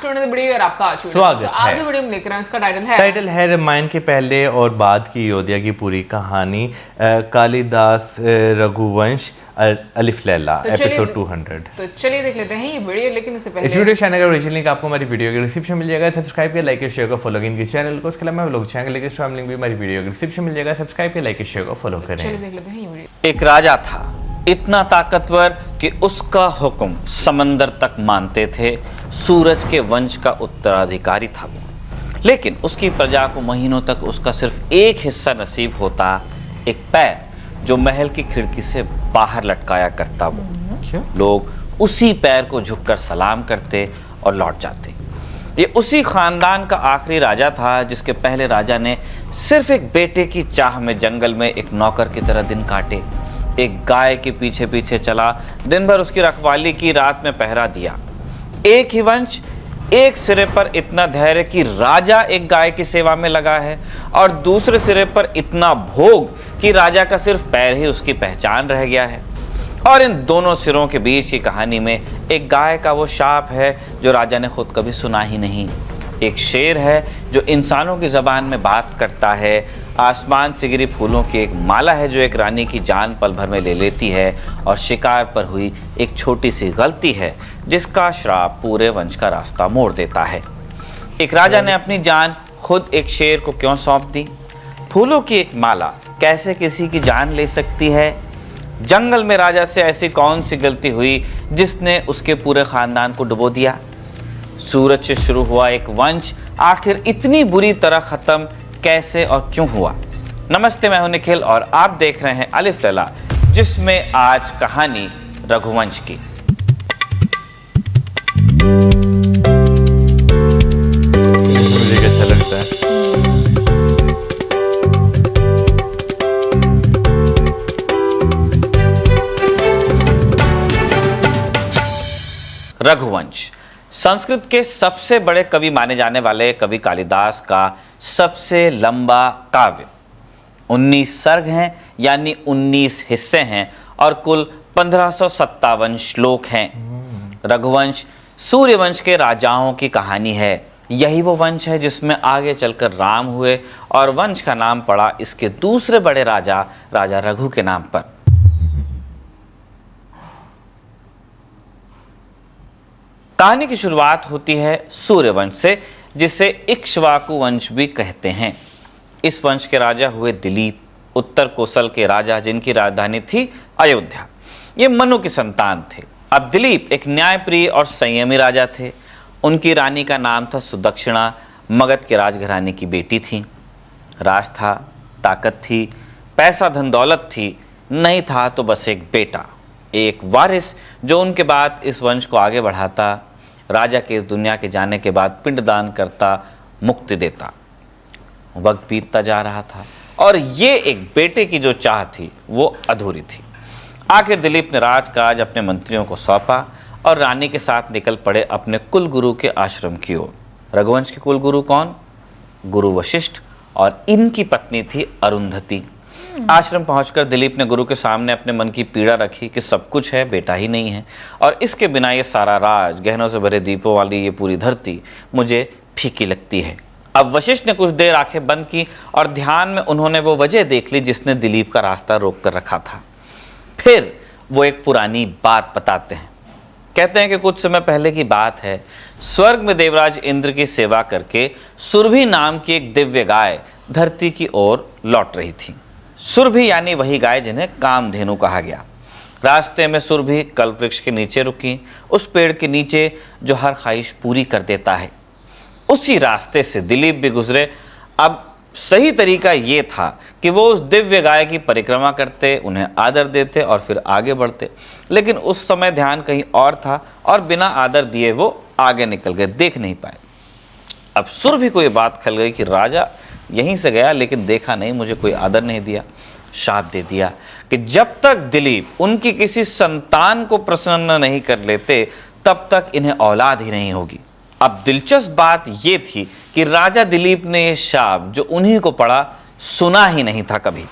To another video और आपका स्वागत है। आज जो वीडियो हम लेकर आए हैं उसका टाइटल है रामायण के पहले और बाद की अयोध्या की पूरी कहानी, कालिदास रघुवंश अलिफ लैला, एपिसोड 200। तो चलिए देख लेते हैं ये वीडियो। लेकिन इससे पहले इस वीडियो चैनल का ओरिजिनल लिंक आपको हमारी वीडियो के डिस्क्रिप्शन मिल जाएगा। सब्सक्राइब किया, लाइक शेयर को फॉलो इनके चैनल को। इसके अलावा व्लॉग चैनल के स्ट्रॉन्ग लिंक भी हमारी वीडियो के डिस्क्रिप्शन मिल जाएगा। सब्सक्राइब किया, लाइक शेयर को फॉलो करें। चलिए देख लेते हैं ये वीडियो। एक राजा था, इतना ताकतवर कि उसका हुक्म समंदर तक मानते थे। सूरज के वंश का उत्तराधिकारी था वो, लेकिन उसकी प्रजा को महीनों तक उसका सिर्फ एक हिस्सा नसीब होता, एक पैर जो महल की खिड़की से बाहर लटकाया करता वो। लोग उसी पैर को झुककर सलाम करते और लौट जाते। ये उसी खानदान का आखिरी राजा था जिसके पहले राजा ने सिर्फ एक बेटे की चाह में जंगल में एक नौकर की तरह दिन काटे, एक गाय के पीछे पीछे चला, दिन भर उसकी रखवाली की, रात में पहरा दिया। एक ही वंश, एक सिरे पर इतना धैर्य कि राजा एक गाय की सेवा में लगा है, और दूसरे सिरे पर इतना भोग कि राजा का सिर्फ पैर ही उसकी पहचान रह गया है। और इन दोनों सिरों के बीच की कहानी में एक गाय का वो शाप है जो राजा ने खुद कभी सुना ही नहीं, एक शेर है जो इंसानों की ज़बान में बात करता है, आसमान से गिरी फूलों की एक माला है जो एक रानी की जान पल भर में ले लेती है, और शिकार पर हुई एक छोटी सी गलती है जिसका श्राप पूरे वंश का रास्ता मोड़ देता है। एक राजा ने अपनी जान खुद एक शेर को क्यों सौंप दी? फूलों की एक माला कैसे किसी की जान ले सकती है? जंगल में राजा से ऐसी कौन सी गलती हुई जिसने उसके पूरे खानदान को डुबो दिया? सूरज से शुरू हुआ एक वंश आखिर इतनी बुरी तरह खत्म कैसे और क्यों हुआ? नमस्ते, मैं हूं निखिल और आप देख रहे हैं अलिफ लैला, जिसमें आज कहानी रघुवंश की। मुझे अच्छा लगता है। रघुवंश संस्कृत के सबसे बड़े कवि माने जाने वाले कवि कालिदास का सबसे लंबा काव्य। 19 सर्ग हैं, यानी 19 हिस्से हैं, और कुल 1557 श्लोक हैं। रघुवंश सूर्यवंश के राजाओं की कहानी है। यही वो वंश है जिसमें आगे चलकर राम हुए, और वंश का नाम पड़ा इसके दूसरे बड़े राजा राजा रघु के नाम पर। कहानी की शुरुआत होती है सूर्यवंश से, जिसे इक्ष्वाकु वंश भी कहते हैं। इस वंश के राजा हुए दिलीप, उत्तर कोसल के राजा जिनकी राजधानी थी अयोध्या। ये मनु की संतान थे। अब दिलीप एक न्यायप्रिय और संयमी राजा थे। उनकी रानी का नाम था सुदक्षिणा, मगध के राजघराने की बेटी थी। राज था, ताकत थी, पैसा धन दौलत थी, नहीं था तो बस एक बेटा, एक वारिस जो उनके बाद इस वंश को आगे बढ़ाता, राजा के इस दुनिया के जाने के बाद पिंडदान करता, मुक्ति देता। वक्त बीतता जा रहा था और ये एक बेटे की जो चाह थी वो अधूरी थी। आखिर दिलीप ने राजकाज अपने मंत्रियों को सौंपा और रानी के साथ निकल पड़े अपने कुलगुरु के आश्रम की ओर। रघुवंश के कुलगुरु कौन? गुरु वशिष्ठ, और इनकी पत्नी थी अरुंधति। आश्रम पहुंचकर दिलीप ने गुरु के सामने अपने मन की पीड़ा रखी कि सब कुछ है, बेटा ही नहीं है, और इसके बिना ये सारा राज, गहनों से भरे दीपों वाली ये पूरी धरती मुझे फीकी लगती है। अब वशिष्ठ ने कुछ देर आंखें बंद की और ध्यान में उन्होंने वो वजह देख ली जिसने दिलीप का रास्ता रोक कर रखा था। फिर वो एक पुरानी बात बताते हैं। कहते हैं कि कुछ समय पहले की बात है, स्वर्ग में देवराज इंद्र की सेवा करके सुरभि नाम की एक दिव्य गाय धरती की ओर लौट रही थी। सुरभि यानी वही गाय जिन्हें कामधेनु कहा गया। रास्ते में सुरभि कल्प वृक्ष के नीचे रुकी, उस पेड़ के नीचे जो हर ख्वाहिश पूरी कर देता है। उसी रास्ते से दिलीप भी गुजरे। अब सही तरीका ये था कि वो उस दिव्य गाय की परिक्रमा करते, उन्हें आदर देते और फिर आगे बढ़ते, लेकिन उस समय ध्यान कहीं और था और बिना आदर दिए वो आगे निकल गए, देख नहीं पाए। अब सुरभि को ये बात खल गई कि राजा यहीं से गया लेकिन देखा नहीं, मुझे कोई आदर नहीं दिया। शाप दे दिया कि जब तक दिलीप उनकी किसी संतान को प्रसन्न नहीं कर लेते तब तक इन्हें औलाद ही नहीं होगी। अब दिलचस्प बात यह थी कि राजा दिलीप ने यह शाप जो उन्हीं को पड़ा सुना ही नहीं था कभी।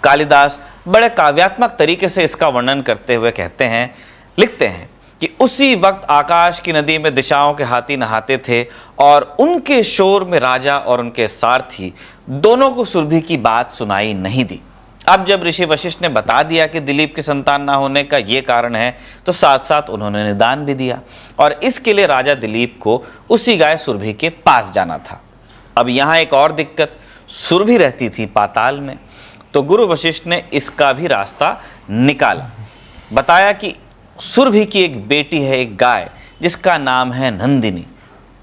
कालिदास बड़े काव्यात्मक तरीके से इसका वर्णन करते हुए कहते हैं, लिखते हैं कि उसी वक्त आकाश की नदी में दिशाओं के हाथी नहाते थे और उनके शोर में राजा और उनके सारथी दोनों को सुरभि की बात सुनाई नहीं दी। अब जब ऋषि वशिष्ठ ने बता दिया कि दिलीप की संतान ना होने का ये कारण है, तो साथ साथ उन्होंने निदान भी दिया और इसके लिए राजा दिलीप को उसी गाय सुरभि के पास जाना था। अब यहाँ एक और दिक्कत, सुरभि रहती थी पाताल में, तो गुरु वशिष्ठ ने इसका भी रास्ता निकाला। बताया कि सुरभि की एक बेटी है, एक गाय, जिसका नाम है नंदिनी।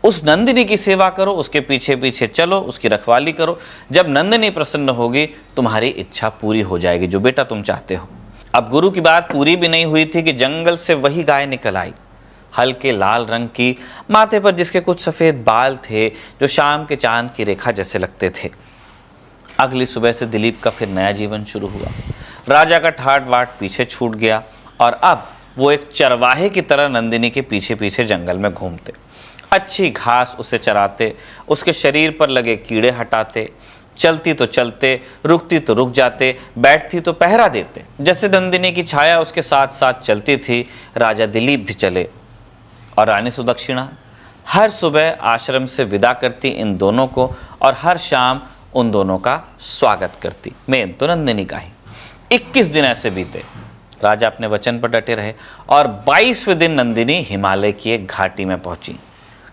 उस नंदिनी की सेवा करो, उसके पीछे पीछे चलो, उसकी रखवाली करो। जब नंदिनी प्रसन्न होगी, तुम्हारी इच्छा पूरी हो जाएगी, जो बेटा तुम चाहते हो। अब गुरु की बात पूरी भी नहीं हुई थी कि जंगल से वही गाय निकल आई, हल्के लाल रंग की, माथे पर जिसके कुछ सफ़ेद बाल थे जो शाम के चांद की रेखा जैसे लगते थे। अगली सुबह से दिलीप का फिर नया जीवन शुरू हुआ। राजा का ठाट बाट पीछे छूट गया और अब वो एक चरवाहे की तरह नंदिनी के पीछे पीछे जंगल में घूमते, अच्छी घास उसे चराते, उसके शरीर पर लगे कीड़े हटाते, चलती तो चलते, रुकती तो रुक जाते, बैठती तो पहरा देते। जैसे नंदिनी की छाया उसके साथ साथ चलती थी, राजा दिलीप भी चले। और रानी सुदक्षिणा हर सुबह आश्रम से विदा करती इन दोनों को और हर शाम उन दोनों का स्वागत करती। मेन तो नंदिनी का ही। 21 दिन ऐसे बीते, राजा अपने वचन पर डटे रहे और 22वें दिन नंदिनी हिमालय की एक घाटी में पहुंची।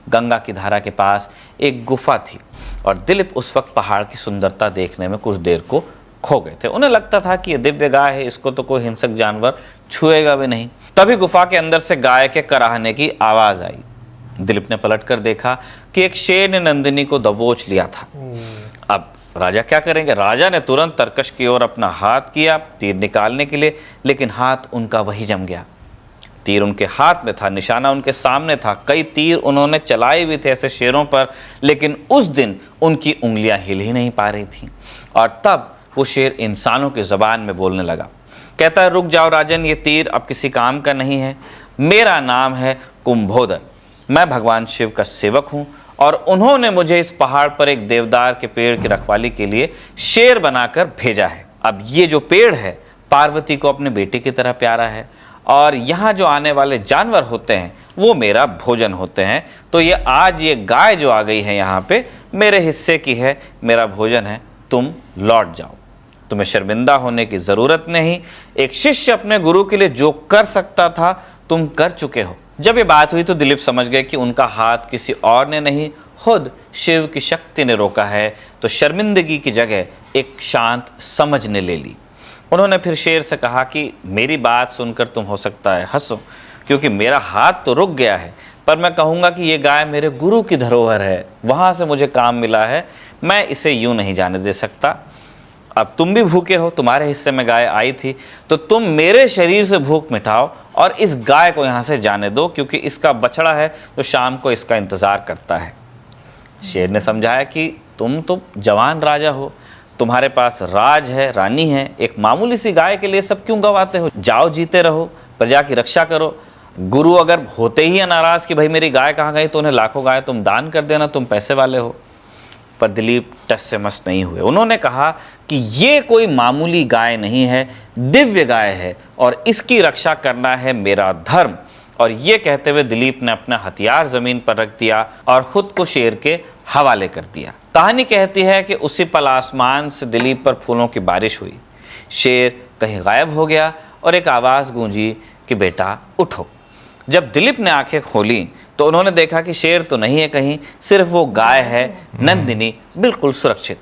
गंगा की धारा के पास एक गुफा थी और दिलीप उस वक्त पहाड़ की सुंदरता देखने में कुछ देर को खो गए थे। उन्हें लगता था कि ये दिव्य गाय है, इसको तो कोई हिंसक जानवर छुएगा भी नहीं। तभी गुफा के अंदर से गाय के कराहने की आवाज आई। दिलीप ने पलटकर देखा कि एक शेर ने नंदिनी को दबोच लिया था। अब राजा क्या करेंगे? राजा ने तुरंत तरकश की ओर अपना हाथ किया तीर निकालने के लिए, लेकिन हाथ उनका वही जम गया। तीर उनके हाथ में था, निशाना उनके सामने था। कई तीर उन्होंने चलाए भी थे ऐसे शेरों पर, लेकिन उस दिन उनकी उंगलियां हिल ही नहीं पा रही थीं। और तब वो शेर इंसानों की ज़बान में बोलने लगा। कहता है, रुक जाओ राजन, ये तीर अब किसी काम का नहीं है। मेरा नाम है कुंभोदर, मैं भगवान शिव का सेवक हूँ और उन्होंने मुझे इस पहाड़ पर एक देवदार के पेड़ की रखवाली के लिए शेर बनाकर भेजा है। अब ये जो पेड़ है पार्वती को अपने बेटे की तरह प्यारा है और यहाँ जो आने वाले जानवर होते हैं वो मेरा भोजन होते हैं। तो ये आज ये गाय जो आ गई है यहाँ पे मेरे हिस्से की है, मेरा भोजन है, तुम लौट जाओ, तुम्हें शर्मिंदा होने की ज़रूरत नहीं। एक शिष्य अपने गुरु के लिए जो कर सकता था तुम कर चुके हो। जब ये बात हुई तो दिलीप समझ गए कि उनका हाथ किसी और ने नहीं, खुद शिव की शक्ति ने रोका है। तो शर्मिंदगी की जगह एक शांत समझ ने ले ली। उन्होंने फिर शेर से कहा कि मेरी बात सुनकर तुम हो सकता है हंसो, क्योंकि मेरा हाथ तो रुक गया है, पर मैं कहूँगा कि ये गाय मेरे गुरु की धरोहर है, वहाँ से मुझे काम मिला है, मैं इसे यूँ नहीं जाने दे सकता। अब तुम भी भूखे हो, तुम्हारे हिस्से में गाय आई थी, तो तुम मेरे शरीर से भूख मिटाओ और इस गाय को यहाँ से जाने दो, क्योंकि इसका बछड़ा है तो शाम को इसका इंतज़ार करता है। शेर ने समझाया कि तुम तो जवान राजा हो, तुम्हारे पास राज है, रानी है, एक मामूली सी गाय के लिए सब क्यों गवाते हो? जाओ जीते रहो, प्रजा की रक्षा करो। गुरु अगर होते ही नाराज़ कि भाई मेरी गाय कहाँ गई, तो उन्हें लाखों गाय तुम दान कर देना, तुम पैसे वाले हो। पर दिलीप टस से मस नहीं हुए। उन्होंने कहा कि ये कोई मामूली गाय नहीं है, दिव्य गाय है और इसकी रक्षा करना है मेरा धर्म। और ये कहते हुए दिलीप ने अपना हथियार जमीन पर रख दिया और खुद को शेर के हवाले कर दिया। कहानी कहती है कि उसी पल आसमान से दिलीप पर फूलों की बारिश हुई। शेर कहीं गायब हो गया और एक आवाज़ गूंजी कि बेटा उठो। जब दिलीप ने आंखें खोली तो उन्होंने देखा कि शेर तो नहीं है कहीं, सिर्फ वो गाय है नंदिनी, बिल्कुल सुरक्षित।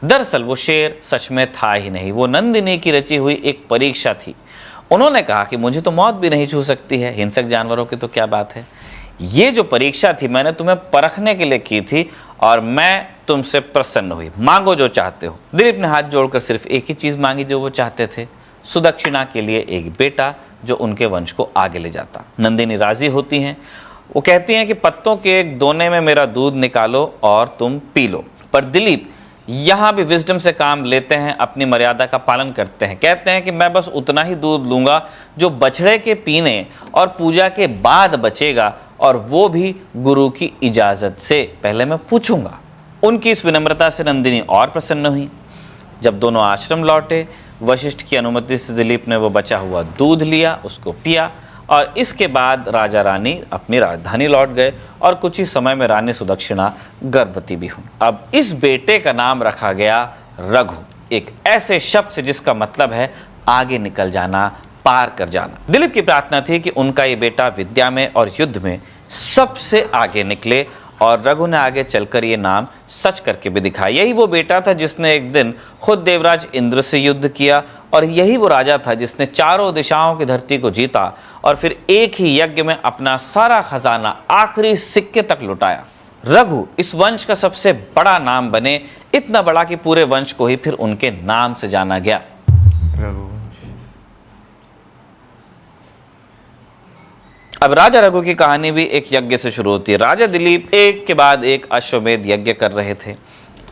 दरअसल वो शेर सच में था ही नहीं, वो नंदिनी की रची हुई एक परीक्षा थी। उन्होंने कहा कि मुझे तो मौत भी नहीं छू सकती है, हिंसक जानवरों की तो क्या बात है। ये जो परीक्षा थी मैंने तुम्हें परखने के लिए की थी और मैं तुमसे प्रसन्न हुई, मांगो जो चाहते हो। दिलीप ने हाथ जोड़कर सिर्फ एक ही चीज़ मांगी जो वो चाहते थे, सुदक्षिणा के लिए एक बेटा जो उनके वंश को आगे ले जाता। नंदिनी राजी होती हैं। वो कहती हैं कि पत्तों के एक दोने में मेरा दूध निकालो और तुम पी लो। पर दिलीप यहाँ भी विजडम से काम लेते हैं, अपनी मर्यादा का पालन करते हैं। कहते हैं कि मैं बस उतना ही दूध लूँगा जो बछड़े के पीने और पूजा के बाद बचेगा, और वो भी गुरु की इजाज़त से, पहले मैं पूछूंगा। उनकी इस विनम्रता से नंदिनी और प्रसन्न हुई। जब दोनों आश्रम लौटे, वशिष्ठ की अनुमति से दिलीप ने वो बचा हुआ दूध लिया, उसको पिया और इसके बाद राजा रानी अपनी राजधानी लौट गए और कुछ ही समय में रानी सुदक्षिणा गर्भवती भी हुई। अब इस बेटे का नाम रखा गया रघु, एक ऐसे शब्द से जिसका मतलब है आगे निकल जाना, पार कर जाना। दिलीप की प्रार्थना थी कि उनका ये बेटा विद्या में और युद्ध में सबसे आगे निकले और रघु ने आगे चलकर ये नाम सच करके भी दिखाया। यही वो बेटा था जिसने एक दिन खुद देवराज इंद्र से युद्ध किया और यही वो राजा था जिसने चारों दिशाओं की धरती को जीता और फिर एक ही यज्ञ में अपना सारा खजाना आखिरी सिक्के तक लुटाया। रघु इस वंश का सबसे बड़ा नाम बने, इतना बड़ा कि पूरे वंश को ही फिर उनके नाम से जाना गया। अब राजा रघु की कहानी भी एक यज्ञ से शुरू होती है। राजा दिलीप एक के बाद एक अश्वमेध यज्ञ कर रहे थे।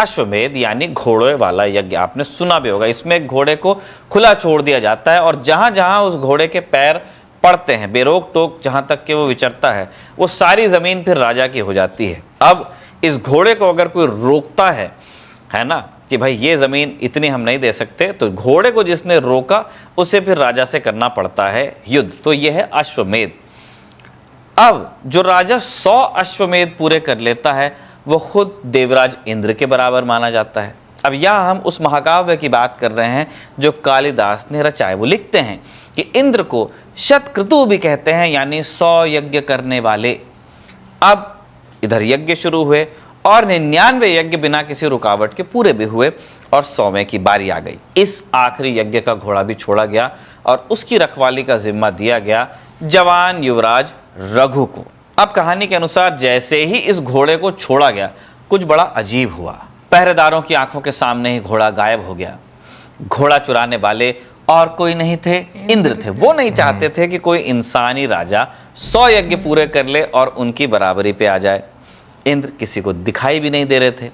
अश्वमेध यानी घोड़े वाला यज्ञ, आपने सुना भी होगा। इसमें एक घोड़े को खुला छोड़ दिया जाता है और जहां जहां उस घोड़े के पैर पड़ते हैं, बेरोक टोक जहां तक के वो विचरता है, वो सारी जमीन फिर राजा की हो जाती है। अब इस घोड़े को अगर कोई रोकता है ना, कि भाई ये जमीन इतनी हम नहीं दे सकते, तो घोड़े को जिसने रोका उसे फिर राजा से करना पड़ता है युद्ध। तो यह है अश्वमेध। अब जो राजा 100 अश्वमेध पूरे कर लेता है वो खुद देवराज इंद्र के बराबर माना जाता है। अब यहाँ हम उस महाकाव्य की बात कर रहे हैं जो कालिदास ने रचा है। वो लिखते हैं कि इंद्र को शतक्रतु भी कहते हैं, यानी 100 यज्ञ करने वाले। अब इधर यज्ञ शुरू हुए और 99 यज्ञ बिना किसी रुकावट के पूरे भी हुए और 100वें की बारी आ गई। इस आखिरी यज्ञ का घोड़ा भी छोड़ा गया और उसकी रखवाली का जिम्मा दिया गया जवान युवराज रघु को। अब कहानी के अनुसार जैसे ही इस घोड़े को छोड़ा गया, कुछ बड़ा अजीब हुआ। पहरेदारों की आंखों के सामने ही घोड़ा गायब हो गया। घोड़ा चुराने वाले और कोई नहीं थे, इंद्र थे। वो नहीं चाहते थे कि कोई इंसानी राजा 100 यज्ञ पूरे कर ले और उनकी बराबरी पे आ जाए। इंद्र किसी को दिखाई भी नहीं दे रहे थे।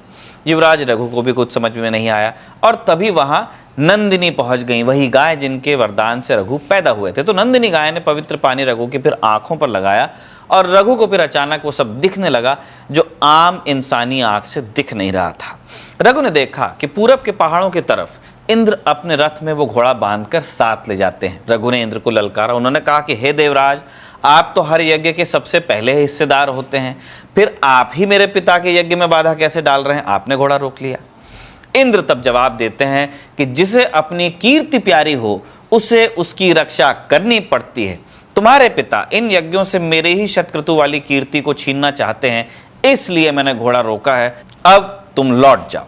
युवराज रघु को भी कुछ समझ में नहीं आया और तभी वहां नंदिनी पहुंच गई, वही गाय जिनके वरदान से रघु पैदा हुए थे। तो नंदिनी गाय ने पवित्र पानी रघु की फिर आंखों पर लगाया और रघु को फिर अचानक वो सब दिखने लगा जो आम इंसानी आंख से दिख नहीं रहा था। रघु ने देखा कि पूरब के पहाड़ों की तरफ इंद्र अपने रथ में वो घोड़ा बांधकर साथ ले जाते हैं। रघु ने इंद्र को ललकारा। उन्होंने कहा कि हे देवराज, आप तो हर यज्ञ के सबसे पहले हिस्सेदार होते हैं, फिर आप ही मेरे पिता के यज्ञ में बाधा कैसे डाल रहे हैं? आपने घोड़ा रोक लिया। इंद्र तब जवाब देते हैं कि जिसे अपनी कीर्ति प्यारी हो उसे उसकी रक्षा करनी पड़ती है। तुम्हारे पिता इन यज्ञों से मेरे ही शतक्रतु वाली कीर्ति को छीनना चाहते हैं, इसलिए मैंने घोड़ा रोका है। अब तुम लौट जाओ।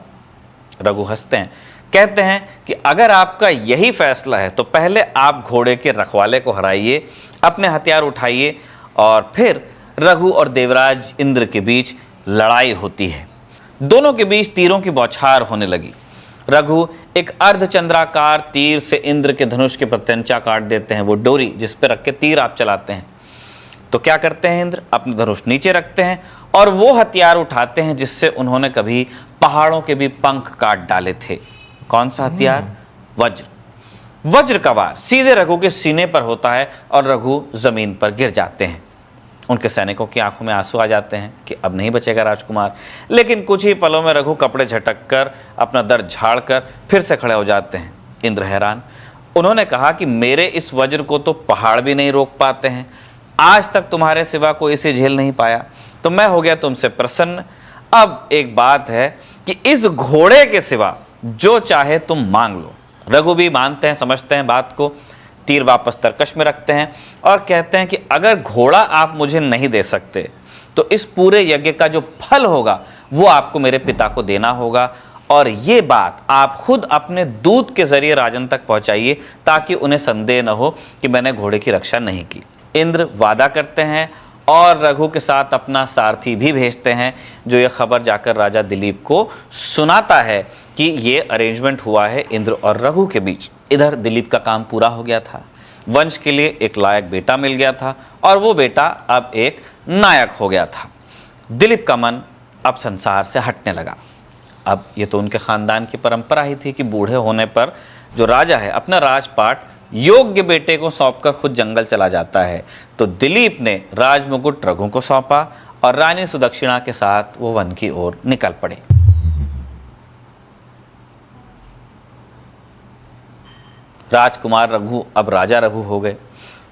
रघु हंसते हैं, कहते हैं कि अगर आपका यही फैसला है तो पहले आप घोड़े के रखवाले को हराइए, अपने हथियार उठाइए। और फिर रघु और देवराज इंद्र के बीच लड़ाई होती है। दोनों के बीच तीरों की बौछार होने लगी। रघु एक अर्धचंद्राकार तीर से इंद्र के धनुष के प्रत्यंचा काट देते हैं, वो डोरी जिस पे रख के तीर आप चलाते हैं। तो क्या करते हैं इंद्र? अपने धनुष नीचे रखते हैं और वो हथियार उठाते हैं जिससे उन्होंने कभी पहाड़ों के भी पंख काट डाले थे। कौन सा हथियार? वज्र। वज्र का वार सीधे रघु के सीने पर होता है और रघु जमीन पर गिर जाते हैं। उनके सैनिकों की आंखों में आंसू आ जाते हैं कि अब नहीं बचेगा राजकुमार। लेकिन कुछ ही पलों में रघु कपड़े झटक कर अपना दर्द झाड़ कर फिर से खड़े हो जाते हैं। इंद्र हैरान। उन्होंने कहा कि मेरे इस वज्र को तो पहाड़ भी नहीं रोक पाते हैं, आज तक तुम्हारे सिवा कोई इसे झेल नहीं पाया, तो मैं हो गया तुमसे प्रसन्न। अब एक बात है कि इस घोड़े के सिवा जो चाहे तुम मांग लो। रघु भी मानते हैं, समझते हैं बात को। तीर वापस तरकश में रखते हैं और कहते हैं कि अगर घोड़ा आप मुझे नहीं दे सकते तो इस पूरे यज्ञ का जो फल होगा वो आपको मेरे पिता को देना होगा, और ये बात आप खुद अपने दूत के जरिए राजन तक पहुंचाइए ताकि उन्हें संदेह न हो कि मैंने घोड़े की रक्षा नहीं की। इंद्र वादा करते हैं और रघु के साथ अपना सारथी भी भेजते हैं जो ये खबर जाकर राजा दिलीप को सुनाता है कि ये अरेंजमेंट हुआ है इंद्र और रघु के बीच। इधर दिलीप का काम पूरा हो गया था, वंश के लिए एक लायक बेटा मिल गया था और वो बेटा अब एक नायक हो गया था। दिलीप का मन अब संसार से हटने लगा। अब ये तो उनके खानदान की परंपरा ही थी कि बूढ़े होने पर जो राजा है अपना राजपाट योग्य बेटे को सौंपकर खुद जंगल चला जाता है। तो दिलीप ने राजमुकुट रघु को सौंपा और रानी सुदक्षिणा के साथ वो वन की ओर निकल पड़े। राजकुमार रघु अब राजा रघु हो गए।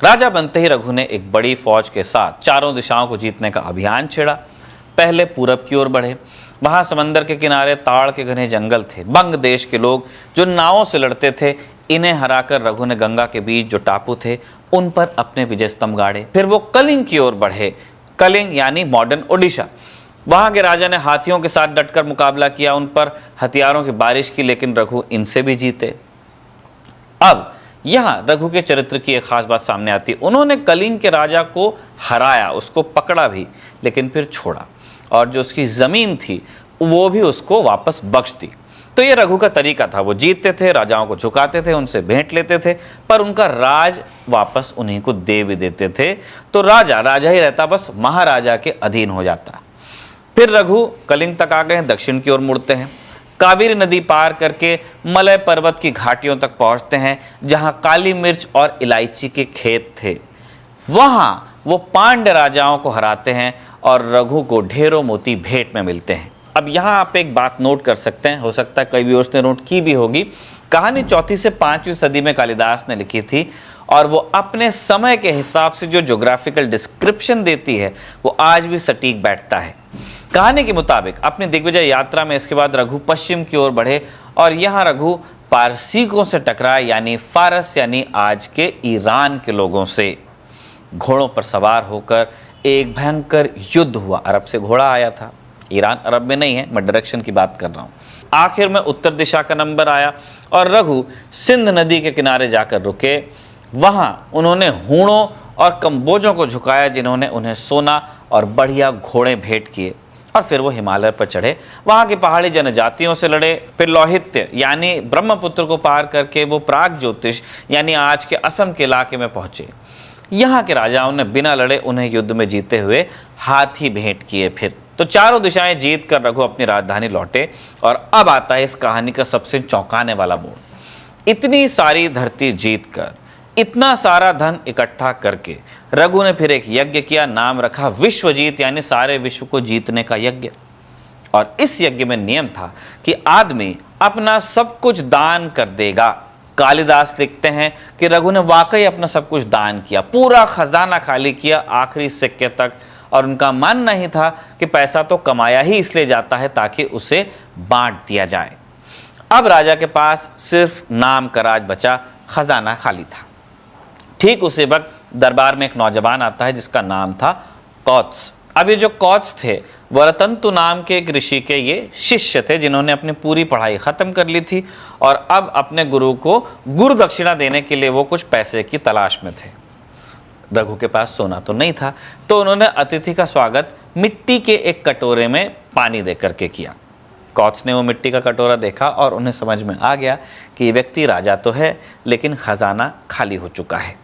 राजा बनते ही रघु ने एक बड़ी फौज के साथ चारों दिशाओं को जीतने का अभियान छेड़ा। पहले पूरब की ओर बढ़े। वहां समंदर के किनारे ताड़ के घने जंगल थे। बंग देश के लोग जो नावों से लड़ते थे, इन्हें हराकर रघु ने गंगा के बीच जो टापू थे उन पर अपने विजय स्तंभ गाड़े। फिर वो कलिंग की ओर बढ़े। कलिंग यानी मॉडर्न ओडिशा। वहां के राजा ने हाथियों के साथ डटकर मुकाबला किया, उन पर हथियारों की बारिश की, लेकिन रघु इनसे भी जीते। अब यहां रघु के चरित्र की एक खास बात सामने आती है। उन्होंने कलिंग के राजा को हराया, उसको पकड़ा भी, लेकिन फिर छोड़ा, और जो उसकी जमीन थी वो भी उसको वापस बख्श दी। तो ये रघु का तरीका था। वो जीतते थे, राजाओं को झुकाते थे, उनसे भेंट लेते थे, पर उनका राज वापस उन्हीं को दे भी देते थे। तो राजा राजा ही रहता, बस महाराजा के अधीन हो जाता। फिर रघु कलिंग तक आ गए, दक्षिण की ओर मुड़ते हैं। कावेरी नदी पार करके मलय पर्वत की घाटियों तक पहुंचते हैं, जहां काली मिर्च और इलायची के खेत थे। वहां वो पांड्य राजाओं को हराते हैं और रघु को ढेरों मोती भेंट में मिलते हैं। अब यहाँ आप एक बात नोट कर सकते हैं, हो सकता है कई व्यूअर्स ने नोट की भी होगी। कहानी 4वीं से 5वीं सदी में कालिदास ने लिखी थी, और वो अपने समय के हिसाब से जो ज्योग्राफिकल डिस्क्रिप्शन देती है वो आज भी सटीक बैठता है। कहानी के मुताबिक अपनी दिग्विजय यात्रा में इसके बाद रघु पश्चिम की ओर बढ़े, और यहाँ रघु पारसीकों से टकराए, यानी फारस यानी आज के ईरान के लोगों से। घोड़ों पर सवार होकर एक भयंकर युद्ध हुआ। अरब से घोड़ा आया था, ईरान अरब में नहीं है, मैं डायरेक्शन की बात कर रहा हूँ। आखिर में उत्तर दिशा का नंबर आया और रघु सिंध नदी के किनारे जाकर रुके। वहां उन्होंने हूणों और कंबोजों को झुकाया, जिन्होंने उन्हें सोना और बढ़िया घोड़े भेंट किए, और फिर वो हिमालय पर चढ़े। वहां की पहाड़ी जनजातियों से लड़े। फिर लौहित्य यानी ब्रह्मपुत्र को पार करके वो प्राग ज्योतिष यानी आज के असम के इलाके में पहुंचे। यहाँ के राजाओं ने बिना लड़े उन्हें युद्ध में जीते हुए हाथी भेंट किए। फिर तो चारों दिशाएं जीत कर रघु अपनी राजधानी लौटे। और अब आता है इस कहानी का सबसे चौंकाने वाला मोड़। इतनी सारी धरती जीत कर, इतना सारा धन इकट्ठा करके रघु ने फिर एक यज्ञ किया, नाम रखा विश्वजीत, यानी सारे विश्व को जीतने का यज्ञ। और इस यज्ञ में नियम था कि आदमी अपना सब कुछ दान कर देगा। कालिदास लिखते हैं कि रघु ने वाकई अपना सब कुछ दान किया, पूरा खजाना खाली किया आखिरी सिक्के तक। और उनका मानना ही था कि पैसा तो कमाया ही इसलिए जाता है ताकि उसे बांट दिया जाए। अब राजा के पास सिर्फ नाम का राज बचा, खजाना खाली था। ठीक उसी वक्त दरबार में एक नौजवान आता है जिसका नाम था कौत्स। अब ये जो कौत्स थे वरतंतु नाम के एक ऋषि के ये शिष्य थे, जिन्होंने अपनी पूरी पढ़ाई खत्म कर ली थी और अब अपने गुरु को गुरु दक्षिणा देने के लिए वो कुछ पैसे की तलाश में थे। रघु के पास सोना तो नहीं था, तो उन्होंने अतिथि का स्वागत मिट्टी के एक कटोरे में पानी दे करके किया। कौत्स ने वो मिट्टी का कटोरा देखा और उन्हें समझ में आ गया कि ये व्यक्ति राजा तो है, लेकिन खजाना खाली हो चुका है।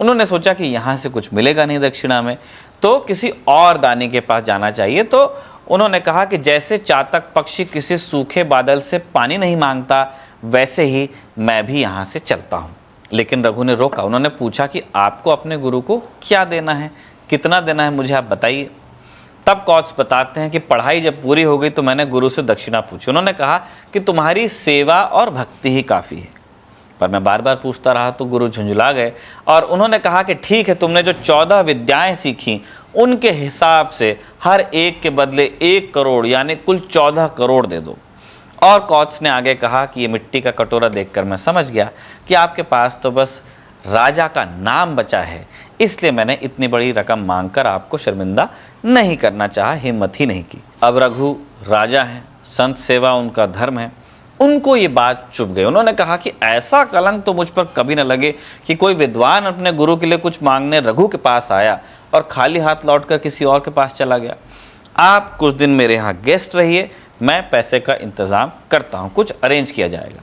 उन्होंने सोचा कि यहाँ से कुछ मिलेगा नहीं दक्षिणा में, तो किसी और दानी के पास जाना चाहिए। तो उन्होंने कहा कि जैसे चातक पक्षी किसी सूखे बादल से पानी नहीं मांगता, वैसे ही मैं भी यहाँ से चलता हूँ। लेकिन रघु ने रोका। उन्होंने पूछा कि आपको अपने गुरु को क्या देना है, कितना देना है, मुझे आप बताइए। तब कौत्स बताते हैं कि पढ़ाई जब पूरी हो गई तो मैंने गुरु से दक्षिणा पूछी। उन्होंने कहा कि तुम्हारी सेवा और भक्ति ही काफ़ी है। पर मैं बार बार पूछता रहा तो गुरु झुंझला गए और उन्होंने कहा कि ठीक है, तुमने जो 14 विद्याएं सीखी उनके हिसाब से हर एक के बदले 1 करोड़ यानी कुल 14 करोड़ दे दो। और कौत्स ने आगे कहा कि ये मिट्टी का कटोरा देखकर मैं समझ गया कि आपके पास तो बस राजा का नाम बचा है, इसलिए मैंने इतनी बड़ी रकम मांगकर आपको शर्मिंदा नहीं करना चाहा, हिम्मत ही नहीं की। अब रघु राजा हैं, संत सेवा उनका धर्म है। उनको ये बात चुभ गई। उन्होंने कहा कि ऐसा कलंक तो मुझ पर कभी न लगे कि कोई विद्वान अपने गुरु के लिए कुछ मांगने रघु के पास आया और खाली हाथ लौटकर किसी और के पास चला गया। आप कुछ दिन मेरे यहाँ गेस्ट रहिए, मैं पैसे का इंतज़ाम करता हूँ, कुछ अरेंज किया जाएगा।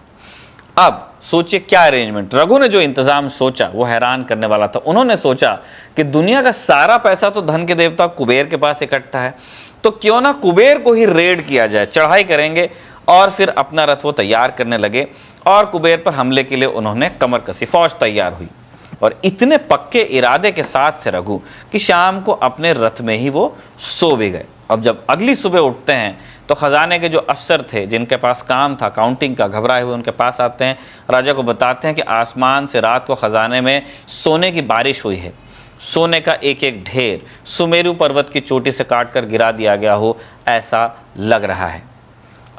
अब सोचिए क्या अरेंजमेंट। रघु ने जो इंतज़ाम सोचा वो हैरान करने वाला था। उन्होंने सोचा कि दुनिया का सारा पैसा तो धन के देवता कुबेर के पास इकट्ठा है, तो क्यों ना कुबेर को ही रेड किया जाए, चढ़ाई करेंगे। और फिर अपना रथ वो तैयार करने लगे और कुबेर पर हमले के लिए उन्होंने कमर कसी, फौज तैयार हुई। और इतने पक्के इरादे के साथ थे रघु कि शाम को अपने रथ में ही वो सो भी गए। अब जब अगली सुबह उठते हैं तो खजाने के जो अफसर थे जिनके पास काम था काउंटिंग का, घबराए हुए उनके पास आते हैं, राजा को बताते हैं कि आसमान से रात को खजाने में सोने की बारिश हुई है, सोने का एक एक ढेर सुमेरु पर्वत की चोटी से काट कर गिरा दिया गया हो ऐसा लग रहा है।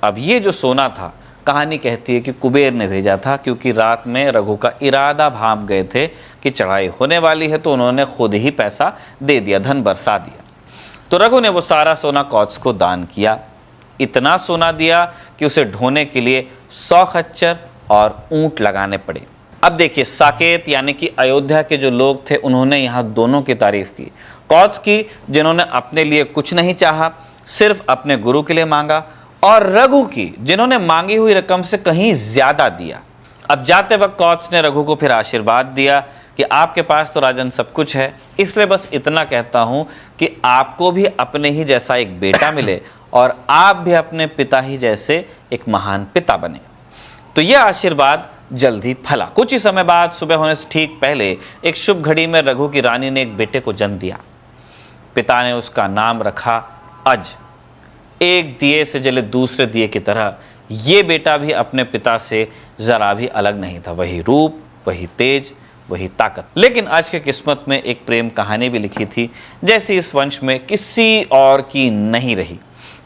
अब ये जो सोना था, कहानी कहती है कि कुबेर ने भेजा था, क्योंकि रात में रघु का इरादा भांप गए थे कि चढ़ाई होने वाली है, तो उन्होंने खुद ही पैसा दे दिया, धन बरसा दिया। तो रघु ने वो सारा सोना कौत्स को दान किया, इतना सोना दिया कि उसे ढोने के लिए 100 खच्चर और ऊंट लगाने पड़े। अब देखिए, साकेत यानी कि अयोध्या के जो लोग थे उन्होंने यहाँ दोनों की तारीफ की। कौत्स की जिन्होंने अपने लिए कुछ नहीं चाहा, सिर्फ अपने गुरु के लिए मांगा, और रघु की जिन्होंने मांगी हुई रकम से कहीं ज्यादा दिया। अब जाते वक्त कौत्स ने रघु को फिर आशीर्वाद दिया कि आपके पास तो राजन सब कुछ है, इसलिए बस इतना कहता हूं कि आपको भी अपने ही जैसा एक बेटा मिले और आप भी अपने पिता ही जैसे एक महान पिता बने। तो यह आशीर्वाद जल्द ही फला। कुछ ही समय बाद सुबह होने से ठीक पहले एक शुभ घड़ी में रघु की रानी ने एक बेटे को जन्म दिया। पिता ने उसका नाम रखा अज। एक दिए से जले दूसरे दिए की तरह ये बेटा भी अपने पिता से जरा भी अलग नहीं था। वही रूप, वही तेज, वही ताकत। लेकिन आज के किस्मत में एक प्रेम कहानी भी लिखी थी जैसी इस वंश में किसी और की नहीं रही।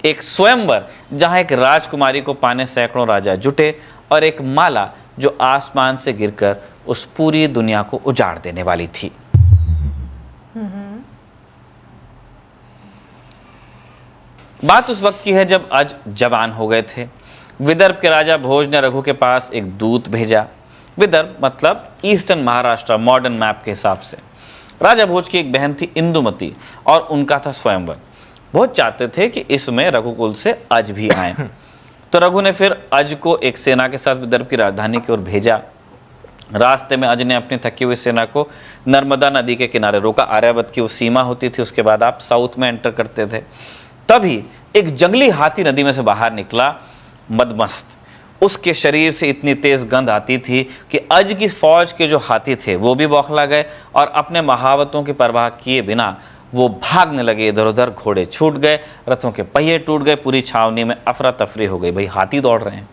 एक स्वयंवर जहां एक राजकुमारी को पाने सैकड़ों राजा जुटे, और एक माला जो आसमान से गिरकर उस पूरी दुनिया को उजाड़ देने वाली थी। बात उस वक्त की है जब अज जवान हो गए थे। विदर्भ के राजा भोज ने रघु के पास एक दूत भेजा। विदर्भ मतलब ईस्टर्न महाराष्ट्र, मॉडर्न मैप के हिसाब से। राजा भोज की एक बहन थी इंदुमती, और उनका था स्वयंवर। बहुत चाहते थे कि इसमें रघुकुल से अज भी आए। तो रघु ने फिर अज को एक सेना के साथ विदर्भ की राजधानी की ओर भेजा। रास्ते में अज ने अपनी थकी हुई सेना को नर्मदा नदी के किनारे रोका। आर्यावर्त की वो सीमा होती थी, उसके बाद आप साउथ में एंटर करते थे। तभी एक जंगली हाथी नदी में से बाहर निकला, मदमस्त। उसके शरीर से इतनी तेज गंध आती थी कि अज की फौज के जो हाथी थे वो भी बौखला गए, और अपने महावतों की परवाह किए बिना वो भागने लगे इधर उधर। घोड़े छूट गए, रथों के पहिए टूट गए, पूरी छावनी में अफरा तफरी हो गई। भाई हाथी दौड़ रहे हैं।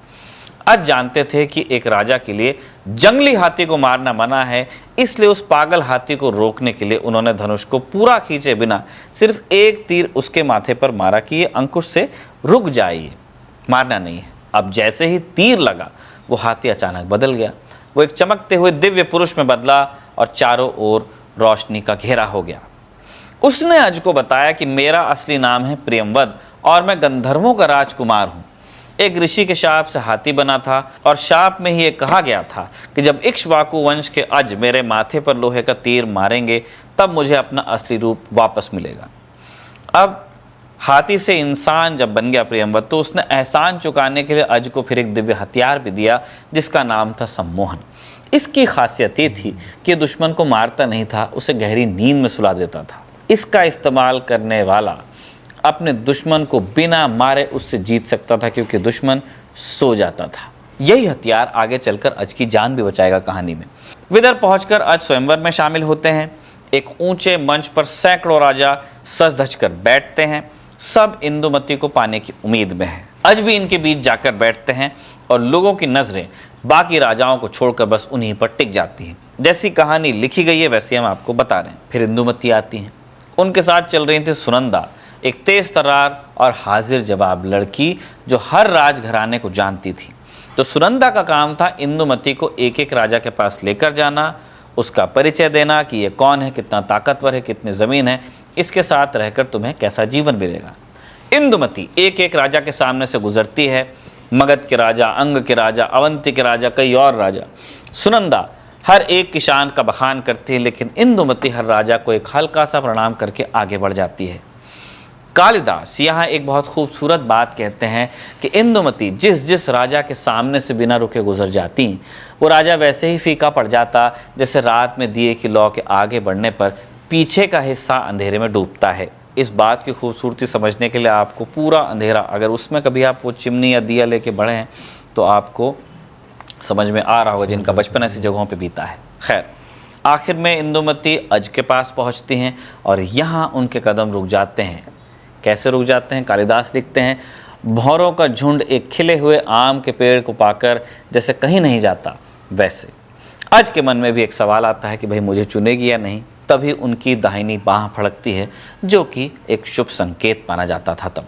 अज जानते थे कि एक राजा के लिए जंगली हाथी को मारना मना है, इसलिए उस पागल हाथी को रोकने के लिए उन्होंने धनुष को पूरा खींचे बिना सिर्फ एक तीर उसके माथे पर मारा कि ये अंकुश से रुक जाइए, मारना नहीं है। अब जैसे ही तीर लगा वो हाथी अचानक बदल गया। वो एक चमकते हुए दिव्य पुरुष में बदला और चारों ओर रोशनी का घेरा हो गया। उसने अज को बताया कि मेरा असली नाम है प्रियंवद और मैं गंधर्वों का राजकुमार हूँ। एक ऋषि के शाप से हाथी बना था, और शाप में ही ये कहा गया था कि जब इक्ष्वाकु वंश के अज मेरे माथे पर लोहे का तीर मारेंगे तब मुझे अपना असली रूप वापस मिलेगा। अब हाथी से इंसान जब बन गया प्रियंवद, तो उसने एहसान चुकाने के लिए अज को फिर एक दिव्य हथियार भी दिया जिसका नाम था सम्मोहन। इसकी खासियत ये थी कि दुश्मन को मारता नहीं था, उसे गहरी नींद में सुला देता था। इसका इस्तेमाल करने वाला अपने दुश्मन को बिना मारे उससे जीत सकता था, क्योंकि दुश्मन सो जाता था। यही हथियार आगे चलकर अज की जान भी बचाएगा कहानी में। विदर्भ पहुंचकर अज स्वयंवर में शामिल होते हैं। एक ऊंचे मंच पर सैकड़ों राजा सज धज कर बैठते हैं। सब इंदुमती को पाने की उम्मीद में है। अज भी इनके बीच जाकर बैठते हैं, और लोगों की नजरें बाकी राजाओं को छोड़कर बस उन्हीं पर टिक जाती हैं। जैसी कहानी लिखी गई है वैसे हम आपको बता रहे हैं। फिर इंदुमती आती हैं। उनके साथ चल रही थी सुनंदा, एक तेज तर्रार और हाजिर जवाब लड़की जो हर राजघराने को जानती थी। तो सुनंदा का काम था इंदुमती को एक एक राजा के पास लेकर जाना, उसका परिचय देना कि ये कौन है, कितना ताकतवर है, कितनी ज़मीन है, इसके साथ रहकर तुम्हें कैसा जीवन मिलेगा। इंदुमती एक एक राजा के सामने से गुजरती है। मगध के राजा, अंग के राजा, अवंती के राजा, कई और राजा। सुनंदा हर एक की शान का बखान करती है, लेकिन इंदुमती हर राजा को एक हल्का सा प्रणाम करके आगे बढ़ जाती है। कालिदास यहाँ एक बहुत खूबसूरत बात कहते हैं कि इंदुमती जिस जिस राजा के सामने से बिना रुके गुजर जाती, वो राजा वैसे ही फीका पड़ जाता जैसे रात में दिए की लौ के आगे बढ़ने पर पीछे का हिस्सा अंधेरे में डूबता है। इस बात की खूबसूरती समझने के लिए आपको पूरा अंधेरा, अगर उसमें कभी आप वो चिमनी या दिया लेके बढ़े हैं तो आपको समझ में आ रहा होगा, जिनका बचपन ऐसी जगहों पे बीता है। खैर, आखिर में इंदुमती अज के पास पहुंचती हैं और यहाँ उनके कदम रुक जाते हैं। कैसे रुक जाते हैं? कालिदास लिखते हैं, भौरों का झुंड एक खिले हुए आम के पेड़ को पाकर जैसे कहीं नहीं जाता, वैसे आज के मन में भी एक सवाल आता है कि भाई मुझे चुनेगी या नहीं। तभी उनकी दाहिनी बाह फड़कती है, जो कि एक शुभ संकेत माना जाता था तब।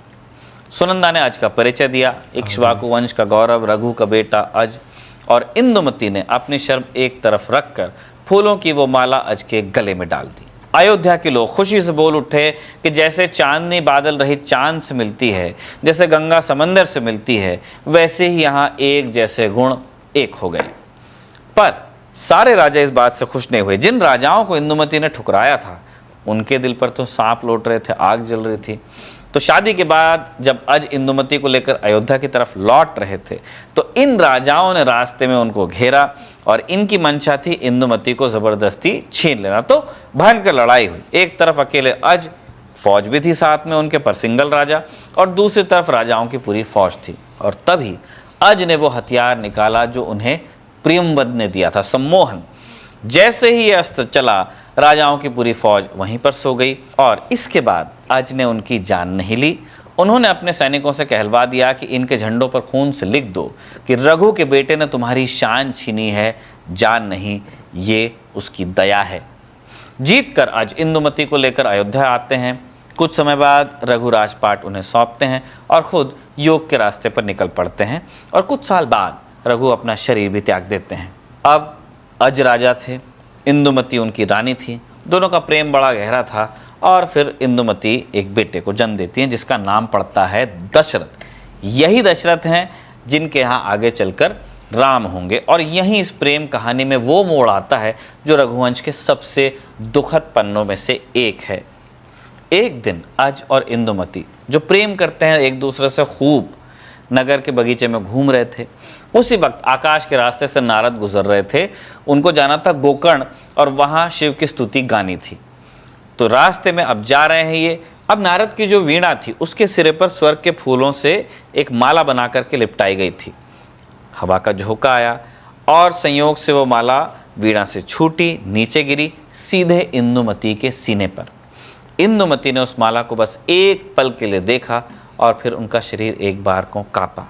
सुनंदा ने अज का परिचय दिया। इक्ष्वाकु वंश का गौरव रघु का बेटा अज, और इंदुमती ने अपनी शर्म एक तरफ रखकर फूलों की वो माला अज के गले में डाल दी। अयोध्या के लोग खुशी से बोल उठे कि जैसे चांदनी बादल रही चांद से मिलती है, जैसे गंगा समंदर से मिलती है, वैसे ही यहाँ एक जैसे गुण एक हो गए। पर सारे राजा इस बात से खुश नहीं हुए। जिन राजाओं को इंदुमती ने ठुकराया था उनके दिल पर तो सांप लौट रहे थे, आग जल रही थी। तो शादी के बाद जब अज इंदुमती को लेकर अयोध्या की तरफ लौट रहे थे तो इन राजाओं ने रास्ते में उनको घेरा और इनकी मंशा थी इंदुमती को जबरदस्ती छीन लेना। तो भयंकर लड़ाई हुई। एक तरफ अकेले अज, फौज भी थी साथ में उनके पर सिंगल राजा, और दूसरी तरफ राजाओं की पूरी फौज थी। और तभी अज ने वो हथियार निकाला जो उन्हें प्रियंवद ने दिया था, सम्मोहन। जैसे ही यह अस्त्र चला, राजाओं की पूरी फौज वहीं पर सो गई। और इसके बाद अज ने उनकी जान नहीं ली। उन्होंने अपने सैनिकों से कहलवा दिया कि इनके झंडों पर खून से लिख दो कि रघु के बेटे ने तुम्हारी शान छीनी है, जान नहीं, ये उसकी दया है। जीतकर अज इंदुमती को लेकर अयोध्या आते हैं। कुछ समय बाद रघु राजपाट उन्हें सौंपते हैं और खुद योग के रास्ते पर निकल पड़ते हैं। और कुछ साल बाद रघु अपना शरीर भी त्याग देते हैं। अब अज राजा थे, इंदुमती उनकी रानी थी। दोनों का प्रेम बड़ा गहरा था। और फिर इंदुमती एक बेटे को जन्म देती हैं जिसका नाम पड़ता है दशरथ। यही दशरथ हैं जिनके यहाँ आगे चलकर राम होंगे। और यहीं इस प्रेम कहानी में वो मोड़ आता है जो रघुवंश के सबसे दुखद पन्नों में से एक है। एक दिन अज और इंदुमती जो प्रेम करते हैं एक दूसरे से खूब, नगर के बगीचे में घूम रहे थे। उसी वक्त आकाश के रास्ते से नारद गुजर रहे थे। उनको जाना था गोकर्ण और वहाँ शिव की स्तुति गानी थी। तो रास्ते में अब जा रहे हैं ये। अब नारद की जो वीणा थी उसके सिरे पर स्वर्ग के फूलों से एक माला बना करके लिपटाई गई थी। हवा का झोंका आया और संयोग से वो माला वीणा से छूटी, नीचे गिरी सीधे इंदुमती के सीने पर। इंदुमती ने उस माला को बस एक पल के लिए देखा और फिर उनका शरीर एक बार को कांपा।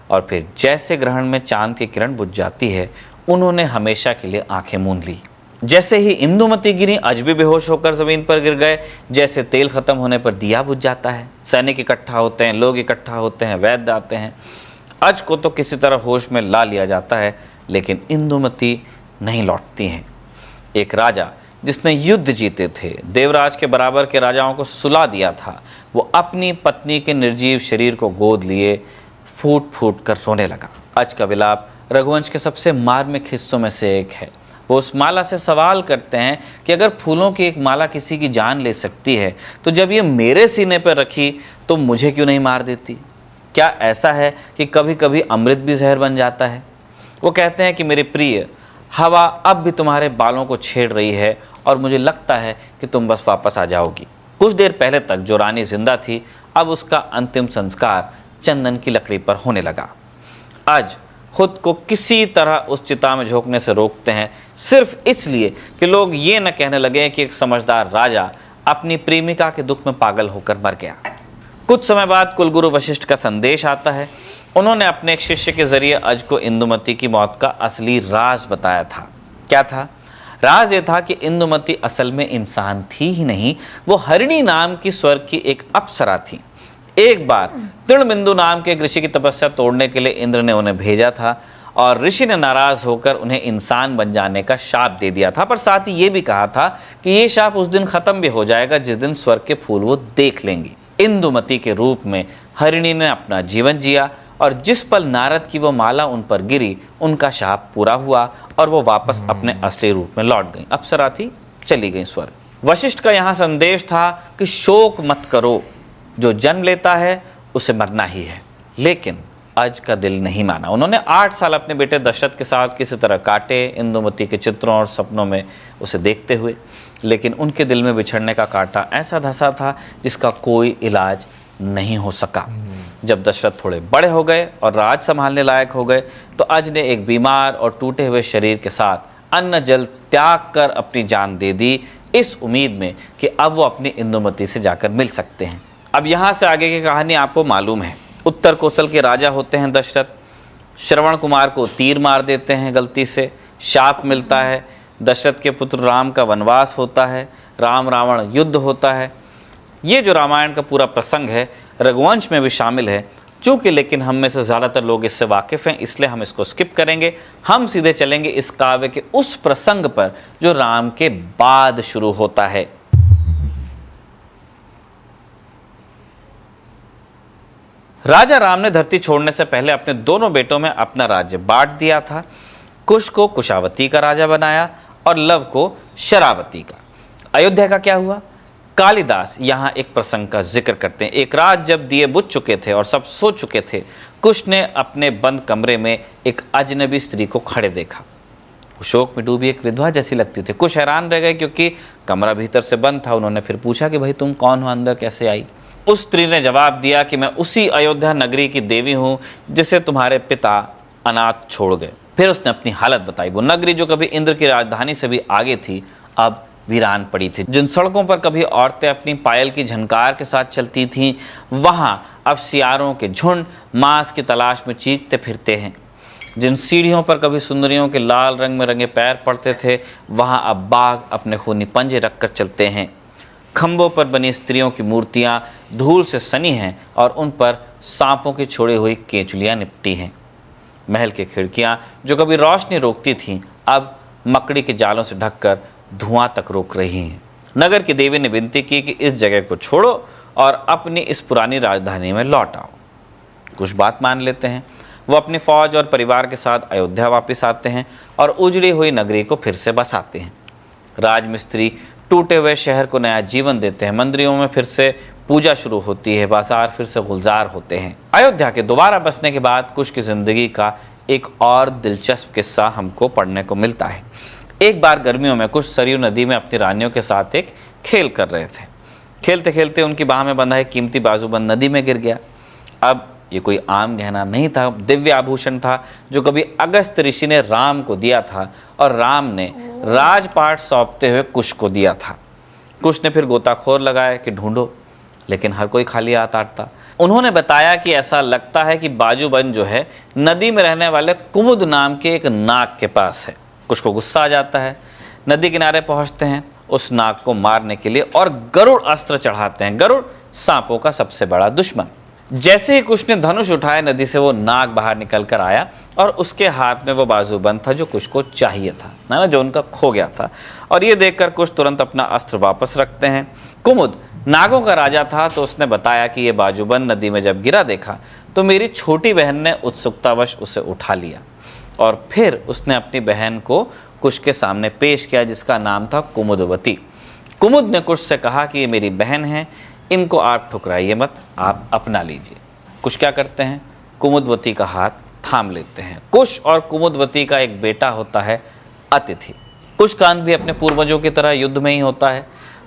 और फिर जैसे ग्रहण में चांद की किरण बुझ जाती है, उन्होंने हमेशा के लिए आंखें मूंद ली। जैसे ही इंदुमती गिरी, अज भी बेहोश होकर जमीन पर गिर गए। जैसे तेल खत्म होने पर दिया बुझ जाता है। सैनिक इकट्ठा होते हैं, लोग इकट्ठा होते हैं, वैद्य आते हैं। अज को तो किसी तरह होश में ला लिया जाता है, लेकिन इंदुमती नहीं लौटती हैं। एक राजा जिसने युद्ध जीते थे, देवराज के बराबर के राजाओं को सुला दिया था, वो अपनी पत्नी के निर्जीव शरीर को गोद लिए फूट फूट कर रोने लगा। अज का विलाप रघुवंश के सबसे मार्मिक हिस्सों में से एक है। वो उस माला से सवाल करते हैं कि अगर फूलों की एक माला किसी की जान ले सकती है, तो जब ये मेरे सीने पर रखी तो मुझे क्यों नहीं मार देती? क्या ऐसा है कि कभी कभी अमृत भी जहर बन जाता है? वो कहते हैं कि मेरे प्रिय, हवा अब भी तुम्हारे बालों को छेड़ रही है और मुझे लगता है कि तुम बस वापस आ जाओगी। कुछ देर पहले तक जो रानी जिंदा थी, अब उसका अंतिम संस्कार चंदन की लकड़ी पर होने लगा। आज खुद को किसी तरह उस चिता में झोंकने से रोकते हैं, सिर्फ इसलिए कि लोग ये न कहने लगे कि एक समझदार राजा अपनी प्रेमिका के दुख में पागल होकर मर गया। कुछ समय बाद कुलगुरु वशिष्ठ का संदेश आता है। उन्होंने अपने एक शिष्य के जरिए अज को इंदुमती की मौत का असली राज बताया था। क्या था राज? ये था कि इंदुमती असल में इंसान थी ही नहीं, वो हरिणी नाम की स्वर्ग की एक अप्सरा थी। एक बार तृणबिंदु नाम के एक ऋषि की तपस्या तोड़ने के लिए इंद्र ने उन्हें भेजा था और ऋषि ने नाराज होकर उन्हें इंसान बन जाने का शाप दे दिया था। पर साथ ही ये भी कहा था कि ये शाप उस दिन खत्म भी हो जाएगा जिस दिन स्वर्ग के फूल वो देख लेंगी। इंदुमती के रूप में हरिणी ने अपना जीवन जिया और जिस पल नारद की वो माला उन पर गिरी, उनका शाप पूरा हुआ और वो वापस अपने असली रूप में लौट गई। अप्सरा थी, चली गई स्वर्ग। वशिष्ठ का यहाँ संदेश था कि शोक मत करो, जो जन्म लेता है उसे मरना ही है। लेकिन अज का दिल नहीं माना। उन्होंने 8 साल अपने बेटे दशरथ के साथ किसी तरह काटे, इंदुमती के चित्रों और सपनों में उसे देखते हुए। लेकिन उनके दिल में बिछड़ने का कांटा ऐसा धंसा था जिसका कोई इलाज नहीं हो सका। जब दशरथ थोड़े बड़े हो गए और राज संभालने लायक हो गए, तो अज ने एक बीमार और टूटे हुए शरीर के साथ अन्न जल त्याग कर अपनी जान दे दी, इस उम्मीद में कि अब वो अपनी इंदुमती से जाकर मिल सकते हैं। अब यहाँ से आगे की कहानी आपको मालूम है। उत्तर कोसल के राजा होते हैं दशरथ, श्रवण कुमार को तीर मार देते हैं गलती से, शाप मिलता है, दशरथ के पुत्र राम का वनवास होता है, राम रावण युद्ध होता है। ये जो रामायण का पूरा प्रसंग है रघुवंश में भी शामिल है। चूँकि लेकिन हम में से ज़्यादातर लोग इससे वाकिफ़ हैं, इसलिए हम इसको स्किप करेंगे। हम सीधे चलेंगे इस काव्य के उस प्रसंग पर जो राम के बाद शुरू होता है। राजा राम ने धरती छोड़ने से पहले अपने दोनों बेटों में अपना राज्य बांट दिया था। कुश को कुशावती का राजा बनाया और लव को शरावती का। अयोध्या का क्या हुआ? कालिदास यहाँ एक प्रसंग का जिक्र करते हैं। एक रात जब दिए बुझ चुके थे और सब सो चुके थे, कुश ने अपने बंद कमरे में एक अजनबी स्त्री को खड़े देखा। वो शोक में डूबी एक विधवा जैसी लगती थी। कुश हैरान रह गए क्योंकि कमरा भीतर से बंद था। उन्होंने फिर पूछा कि भाई तुम कौन हो, अंदर कैसे आई? उस स्त्री ने जवाब दिया कि मैं उसी अयोध्या नगरी की देवी हूँ जिसे तुम्हारे पिता अनाथ छोड़ गए। फिर उसने अपनी हालत बताई। वो नगरी जो कभी इंद्र की राजधानी से भी आगे थी, अब वीरान पड़ी थी। जिन सड़कों पर कभी औरतें अपनी पायल की झनकार के साथ चलती थीं, वहाँ अब सियारों के झुंड मांस की तलाश में चीखते फिरते हैं। जिन सीढ़ियों पर कभी सुंदरियों के लाल रंग में रंगे पैर पड़ते थे, वहाँ अब बाघ अपने खूनी पंजे रखकर चलते हैं। खंभों पर बनी स्त्रियों की मूर्तियां धूल से सनी हैं और उन पर सांपों की छोड़ी हुई केंचुलियां निपटी हैं। महल की खिड़कियां जो कभी रोशनी रोकती थीं, अब मकड़ी के जालों से ढककर धुआं तक रोक रही हैं। नगर की देवी ने विनती की कि इस जगह को छोड़ो और अपनी इस पुरानी राजधानी में लौट आओ। कुछ बात मान लेते हैं। वो अपनी फौज और परिवार के साथ अयोध्या वापस आते हैं और उजड़ी हुई नगरी को फिर से बसाते हैं। राजमिस्त्री टूटे हुए शहर को नया जीवन देते हैं। मंदिरों में फिर से पूजा शुरू होती है, बाजार फिर से गुलजार होते हैं। अयोध्या के दोबारा बसने के बाद कुश की जिंदगी का एक और दिलचस्प किस्सा हमको पढ़ने को मिलता है। एक बार गर्मियों में कुश सरयू नदी में अपनी रानियों के साथ एक खेल कर रहे थे। खेलते खेलते उनकी बाह में बंधा एक कीमती बाजूबंद नदी में गिर गया। अब ये कोई आम गहना नहीं था, दिव्य आभूषण था जो कभी अगस्त ऋषि ने राम को दिया था और राम ने राजपाट सौंपते हुए कुश को दिया था। कुश ने फिर गोताखोर लगाया कि ढूंढो, लेकिन हर कोई खाली हाथ आता। उन्होंने बताया कि ऐसा लगता है कि बाजूबंद जो है नदी में रहने वाले कुमुद नाम के एक नाग के पास है। कुश को गुस्सा आ जाता है। नदी किनारे पहुंचते हैं उस नाग को मारने के लिए और गरुड़ अस्त्र चढ़ाते हैं। गरुड़ सांपों का सबसे बड़ा दुश्मन। जैसे ही कुश ने धनुष उठाया, नदी से वो नाग बाहर निकल कर आया और उसके हाथ में वो बाजूबंद था जो कुश को चाहिए था, ना जो उनका खो गया था। और ये देखकर कुश तुरंत अपना अस्त्र वापस रखते हैं। कुमुद नागों का राजा था, तो उसने बताया कि ये बाजूबंद नदी में जब गिरा देखा तो मेरी छोटी बहन ने उत्सुकतावश उसे उठा लिया और फिर उसने अपनी बहन को कुश के सामने पेश किया, जिसका नाम था कुमुदवती। कुमुद ने कुश से कहा कि ये मेरी बहन है, इनको आप ठुकराइए मत, आप अपना लीजिए। कुश क्या करते हैं? कुमुदवती का हाथ थाम लेते हैं। कुश और कुमुदवती का एक बेटा होता है अतिथि। कुश का अंत भी अपने पूर्वजों की तरह युद्ध में ही होता है।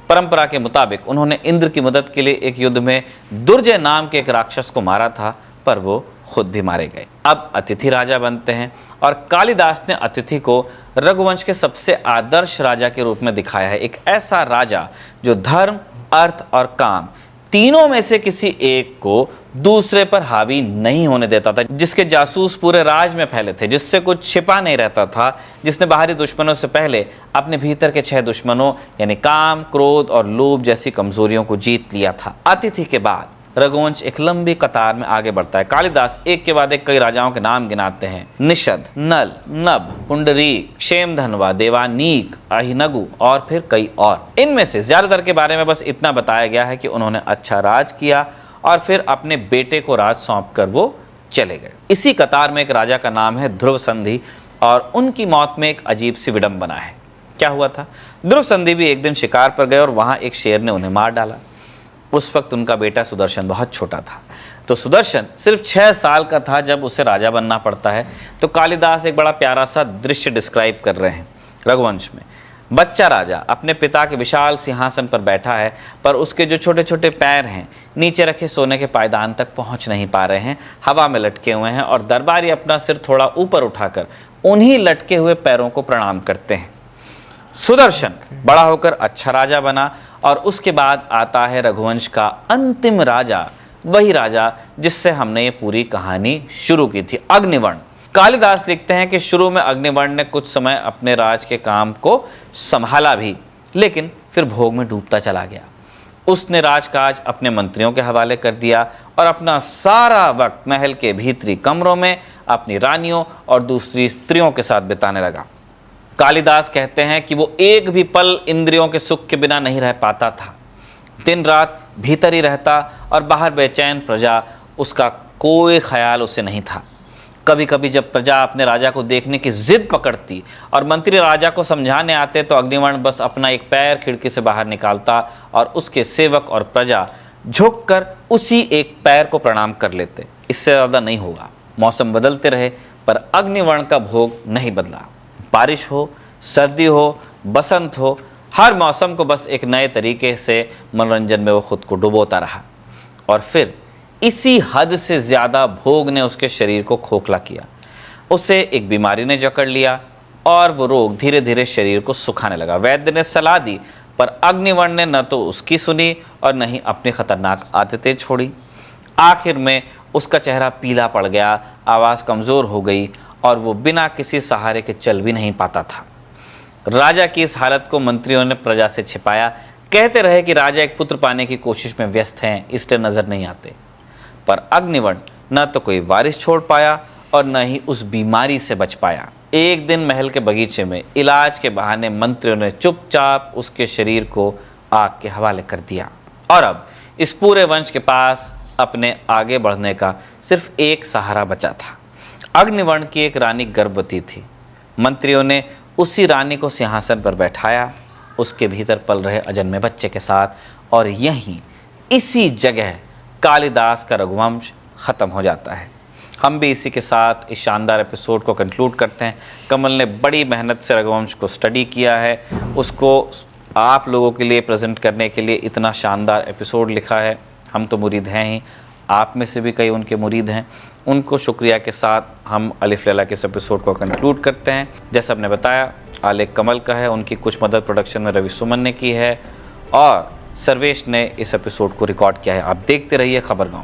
परंपरा के मुताबिक उन्होंने इंद्र की मदद के लिए एक युद्ध में दुर्जय नाम के एक राक्षस को मारा था, पर वो खुद भी मारे गए। अब अतिथि राजा बनते हैं और कालिदास ने अतिथि को रघुवंश के सबसे आदर्श राजा के रूप में दिखाया है। एक ऐसा राजा जो धर्म, अर्थ और काम तीनों में से किसी एक को दूसरे पर हावी नहीं होने देता था, जिसके जासूस पूरे राज में फैले थे, जिससे कुछ छिपा नहीं रहता था, जिसने बाहरी दुश्मनों से पहले अपने भीतर के 6 दुश्मनों यानी काम, क्रोध और लोभ जैसी कमजोरियों को जीत लिया था। अतिथि के बाद रघुवंश एक लंबी कतार में आगे बढ़ता है। कालिदास एक के बाद एक कई राजाओं के नाम गिनाते हैं। निषद, नल, नभ, पुंडरीक, क्षेमधन्वा, देवानीक, अहिनगु और फिर कई और। इनमें से ज्यादातर के बारे में बस इतना बताया गया है कि उन्होंने अच्छा राज किया और फिर अपने बेटे को राज सौंपकर वो चले गए। इसी कतार में एक राजा का नाम है ध्रुव संधि और उनकी मौत में एक अजीब सी विडंबना है। क्या हुआ था? ध्रुव संधि भी एक दिन शिकार पर गए और वहां एक शेर ने उन्हें मार डाला। उस वक्त उनका बेटा सुदर्शन बहुत छोटा था। तो सुदर्शन सिर्फ 6 साल का था जब उसे राजा बनना पड़ता है। तो कालिदास एक बड़ा प्यारा सा दृश्य डिस्क्राइब कर रहे हैं रघुवंश में। बच्चा राजा अपने पिता के विशाल सिंहासन पर बैठा है, पर उसके जो छोटे छोटे पैर हैं नीचे रखे सोने के पायदान तक पहुंच नहीं पा रहे हैं, हवा में लटके हुए हैं और दरबारी अपना सिर थोड़ा ऊपर उठाकर उन्हीं लटके हुए पैरों को प्रणाम करते हैं। सुदर्शन बड़ा होकर अच्छा राजा बना और उसके बाद आता है रघुवंश का अंतिम राजा, वही राजा जिससे हमने ये पूरी कहानी शुरू की थी, अग्निवर्ण। कालिदास लिखते हैं कि शुरू में अग्निवर्ण ने कुछ समय अपने राज के काम को संभाला भी, लेकिन फिर भोग में डूबता चला गया। उसने राजकाज अपने मंत्रियों के हवाले कर दिया और अपना सारा वक्त महल के भीतरी कमरों में अपनी रानियों और दूसरी स्त्रियों के साथ बिताने लगा। कालिदास कहते हैं कि वो एक भी पल इंद्रियों के सुख के बिना नहीं रह पाता था। दिन रात भीतर ही रहता और बाहर बेचैन प्रजा, उसका कोई ख्याल उसे नहीं था। कभी कभी जब प्रजा अपने राजा को देखने की जिद पकड़ती और मंत्री राजा को समझाने आते तो अग्निवर्ण बस अपना एक पैर खिड़की से बाहर निकालता और उसके सेवक और प्रजा झुककर उसी एक पैर को प्रणाम कर लेते। इससे ज़्यादा नहीं होगा। मौसम बदलते रहे पर अग्निवर्ण का भोग नहीं बदला। बारिश हो, सर्दी हो, बसंत हो, हर मौसम को बस एक नए तरीके से मनोरंजन में वो खुद को डुबोता रहा। और फिर इसी हद से ज़्यादा भोग ने उसके शरीर को खोखला किया। उसे एक बीमारी ने जकड़ लिया और वो रोग धीरे धीरे शरीर को सुखाने लगा। वैद्य ने सलाह दी पर अग्निवर्ण ने न तो उसकी सुनी और न ही अपनी खतरनाक आदतें छोड़ी। आखिर में उसका चेहरा पीला पड़ गया, आवाज़ कमज़ोर हो गई और वो बिना किसी सहारे के चल भी नहीं पाता था। राजा की इस हालत को मंत्रियों ने प्रजा से छिपाया। कहते रहे कि राजा एक पुत्र पाने की कोशिश में व्यस्त हैं, इसलिए नजर नहीं आते। पर अग्निवर्ण न तो कोई वारिस छोड़ पाया और न ही उस बीमारी से बच पाया। एक दिन महल के बगीचे में इलाज के बहाने मंत्रियों ने चुपचाप उसके शरीर को आग के हवाले कर दिया। और अब इस पूरे वंश के पास अपने आगे बढ़ने का सिर्फ एक सहारा बचा था। अग्निवर्ण की एक रानी गर्भवती थी। मंत्रियों ने उसी रानी को सिंहासन पर बैठाया, उसके भीतर पल रहे अजन्मे बच्चे के साथ, और यहीं इसी जगह कालिदास का रघुवंश ख़त्म हो जाता है। हम भी इसी के साथ इस शानदार एपिसोड को कंक्लूड करते हैं। कमल ने बड़ी मेहनत से रघुवंश को स्टडी किया है, उसको आप लोगों के लिए प्रेजेंट करने के लिए इतना शानदार एपिसोड लिखा है। हम तो मुरीद हैं ही, आप में से भी कई उनके मुरीद हैं। उनको शुक्रिया के साथ हम अलिफ लैला के इस एपिसोड को कंक्लूड करते हैं। जैसा आपने बताया, आलेख कमल का है, उनकी कुछ मदद प्रोडक्शन में रवि सुमन ने की है और सर्वेश ने इस एपिसोड को रिकॉर्ड किया है। आप देखते रहिए खबरगांव।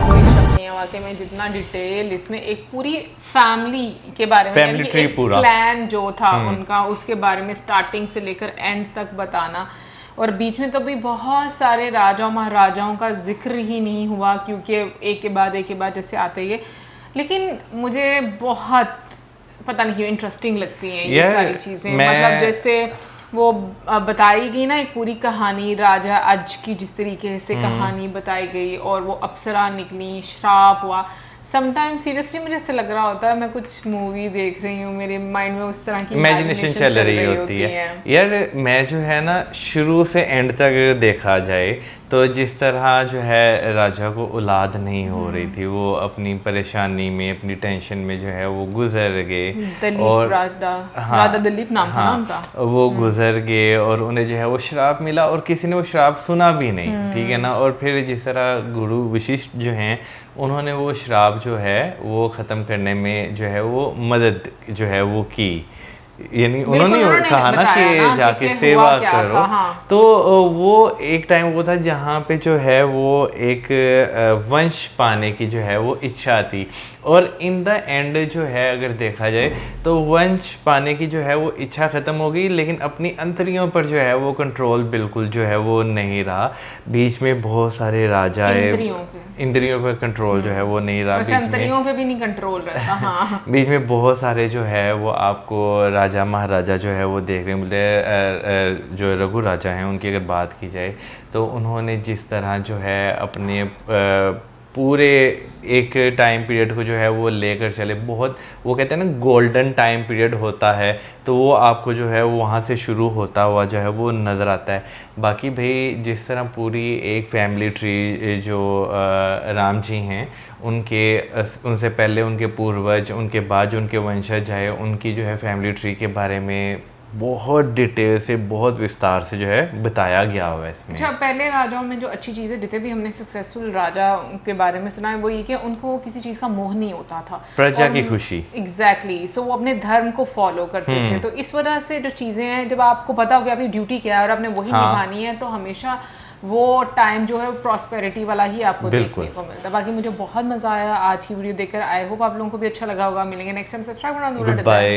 कोई शक नहीं है, वाकई में जितना डिटेल इसमें एक पूरी फैमिली के बारे में, फैमिली ट्री पूरा क्लैन जो था उनका, उसके बारे में स्टार्टिंग से लेकर एंड तक बताना। और बीच में तो भी बहुत सारे राजाओं महाराजाओं का जिक्र ही नहीं हुआ, क्योंकि एक के बाद जैसे आते ही। लेकिन मुझे बहुत पता नहीं इंटरेस्टिंग लगती हैं ये सारी चीज़ें। मतलब जैसे वो बताई गई ना एक पूरी कहानी, राजा अज की जिस तरीके से कहानी बताई गई और वो अप्सरा निकली, श्राप हुआ। समटाइम सीरियसली मुझे ऐसा लग रहा होता है मैं कुछ मूवी देख रही हूँ, मेरे माइंड में उस तरह की इमेजिनेशन चल रही होती है। यार मैं जो है ना, शुरू से एंड तक देखा जाए तो जिस तरह जो है राजा को औलाद नहीं हो रही थी, वो अपनी परेशानी में, अपनी टेंशन में जो है वो गुजर गए। और राजा दिलीप नाम था ना उनका, वो गुजर गए और उन्हें जो है वो श्राप मिला और किसी ने वो श्राप सुना भी नहीं, ठीक है ना। और फिर जिस तरह गुरु वशिष्ठ जो हैं, उन्होंने वो श्राप जो है वो ख़त्म करने में जो है वो मदद जो है वो की। यानी उन्होंने कहा ना कि जाके सेवा करो। हाँ। तो वो एक टाइम वो था जहाँ पे जो है वो एक वंश पाने की जो है वो इच्छा थी। और इन द एंड जो है अगर देखा जाए तो वंश पाने की जो है वो इच्छा ख़त्म हो गई, लेकिन अपनी अंतरियों पर जो है वो कंट्रोल बिल्कुल जो है वो नहीं रहा। बीच में बहुत सारे राजा इंद्रियों पे कंट्रोल जो है वो नहीं रहा, अंतरियों पे भी नहीं कंट्रोल रहता। हाँ। बीच में बहुत सारे जो है वो आपको राजा महाराजा जो है वो देख रहे हैं। जो रघु राजा हैं उनकी अगर बात की जाए तो उन्होंने जिस तरह जो है अपने पूरे एक टाइम पीरियड को जो है वो लेकर चले, बहुत वो कहते हैं ना गोल्डन टाइम पीरियड होता है, तो वो आपको जो है वो वहाँ से शुरू होता हुआ जो है वो नज़र आता है। बाकी भाई जिस तरह पूरी एक फैमिली ट्री जो राम जी हैं उनसे पहले उनके पूर्वज, उनके बाद जो उनके वंशज आए, उनकी जो है फैमिली ट्री के बारे में बहुत डिटेल से, बहुत विस्तार से जो है बताया गया हुआ है इसमें। अच्छा, पहले राजाओं में जो अच्छी चीज़ है, जितने भी हमने सक्सेसफुल राजा के बारे में सुना है, वो ये कि उनको किसी चीज़ का मोह नहीं होता था, प्रजा की खुशी। एग्जैक्टली, सो वो अपने धर्म को फॉलो करते थे। तो इस वजह से जो चीज़ें हैं, जब आपको पता हो कि आपकी ड्यूटी क्या है और आपने वही निभानी है, तो हमेशा वो टाइम जो है प्रॉस्पेरिटी वाला ही आपको देखने को मिलता है। बाकी मुझे बहुत मज़ा आया आज की वीडियो देखकर। आई होप आप लोगों को भी अच्छा लगा होगा। मिलेंगे नेक्स्ट टाइम। सब्सक्राइब करना। Good bye.